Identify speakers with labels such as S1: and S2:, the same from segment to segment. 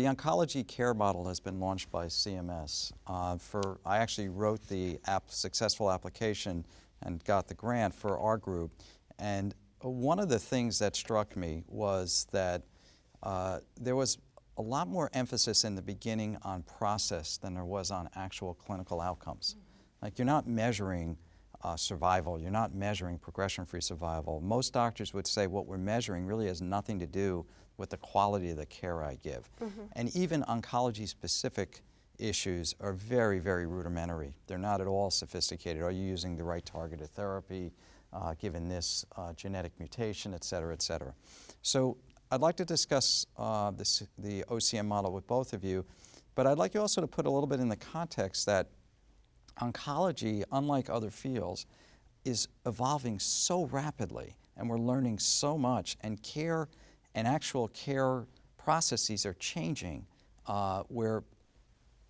S1: the Oncology Care Model has been launched by CMS. I actually wrote the successful application and got the grant for our group. And one of the things that struck me was that there was a lot more emphasis in the beginning on process than there was on actual clinical outcomes. Like, you're not measuring survival, you're not measuring progression-free survival. Most doctors would say what we're measuring really has nothing to do with the quality of the care I give. And even oncology-specific issues are very, very rudimentary. They're not at all sophisticated. Are you using the right targeted therapy, given this genetic mutation, et cetera, et cetera. So I'd like to discuss the OCM model with both of you, but I'd like you also to put a little bit in the context that oncology, unlike other fields, is evolving so rapidly, and we're learning so much, and care and actual care processes are changing, where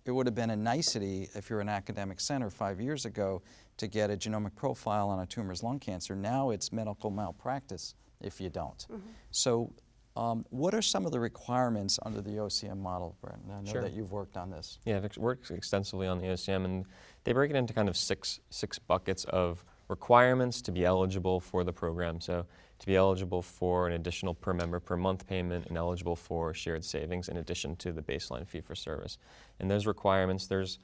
S1: it would have been a nicety if you're an academic center 5 years ago to get a genomic profile on a tumor's lung cancer. Now it's medical malpractice if you don't. So what are some of the requirements under the OCM model, Brenton? I know that you've worked on this.
S2: Yeah, I've worked extensively on the OCM, and they break it into kind of six buckets of requirements to be eligible for the program. So to be eligible for an additional per member per month payment and eligible for shared savings in addition to the baseline fee for service. And those requirements, there's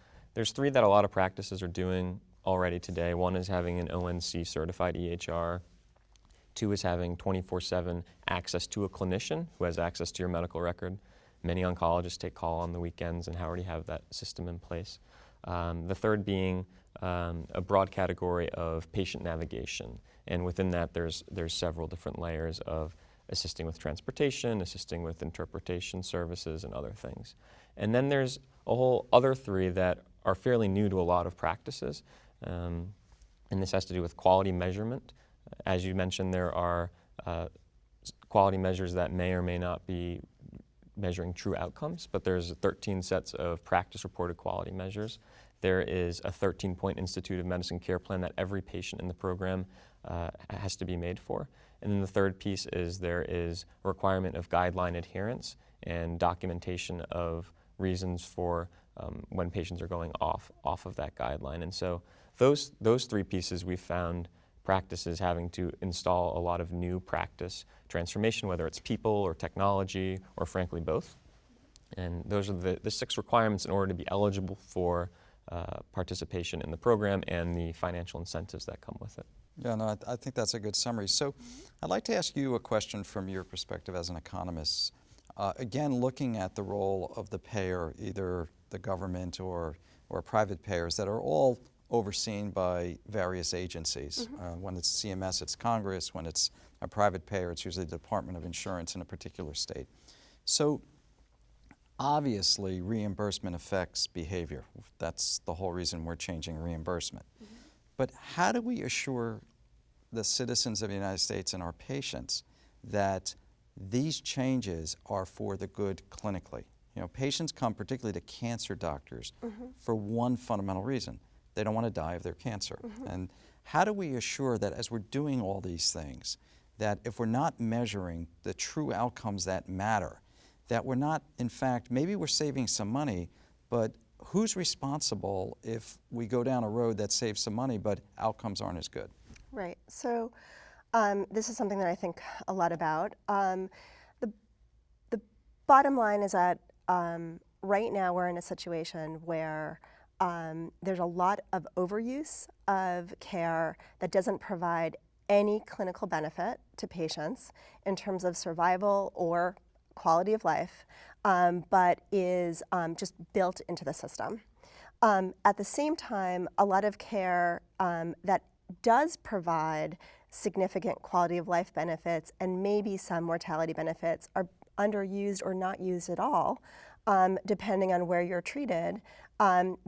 S2: three that a lot of practices are doing already today. One is having an ONC certified EHR. Two is having 24/7 access to a clinician who has access to your medical record. Many oncologists take call on the weekends and already have that system in place. The third being a broad category of patient navigation. And within that, there's several different layers of assisting with transportation, assisting with interpretation services, and other things. And then there's a whole other three that are fairly new to a lot of practices. And this has to do with quality measurement. As you mentioned, there are quality measures that may or may not be measuring true outcomes, but there's 13 sets of practice-reported quality measures. There is a 13-point Institute of Medicine care plan that every patient in the program has to be made for. And then the third piece is there is a requirement of guideline adherence and documentation of reasons for when patients are going off of that guideline. And so those three pieces we've found practices having to install a lot of new practice transformation, whether it's people or technology or frankly both. And those are the six requirements in order to be eligible for participation in the program and the financial incentives that come with it.
S1: Yeah, no, I think that's a good summary. So I'd like to ask you a question from your perspective as an economist. Again, looking at the role of the payer, either the government or private payers that are all overseen by various agencies. When it's CMS, it's Congress. When it's a private payer, it's usually the Department of Insurance in a particular state. So obviously, reimbursement affects behavior. That's the whole reason we're changing reimbursement. But how do we assure the citizens of the United States and our patients that these changes are for the good clinically? You know, patients come particularly to cancer doctors for one fundamental reason. They don't want to die of their cancer. And how do we assure that as we're doing all these things, that if we're not measuring the true outcomes that matter, that we're not, in fact, maybe we're saving some money, but who's responsible if we go down a road that saves some money, but outcomes aren't as good?
S3: Right. So this is something that I think a lot about. The bottom line is that right now we're in a situation where there's a lot of overuse of care that doesn't provide any clinical benefit to patients in terms of survival or quality of life, but is just built into the system. At the same time, a lot of care that does provide significant quality of life benefits and maybe some mortality benefits are underused or not used at all, depending on where you're treated,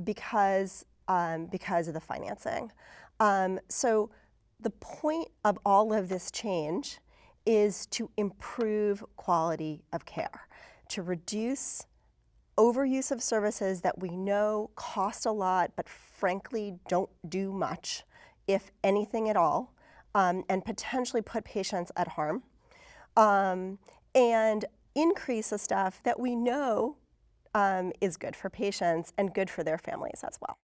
S3: because of the financing. So the point of all of this change is to improve quality of care, to reduce overuse of services that we know cost a lot but frankly don't do much, if anything at all, and potentially put patients at harm, and increase the stuff that we know is good for patients and good for their families as well.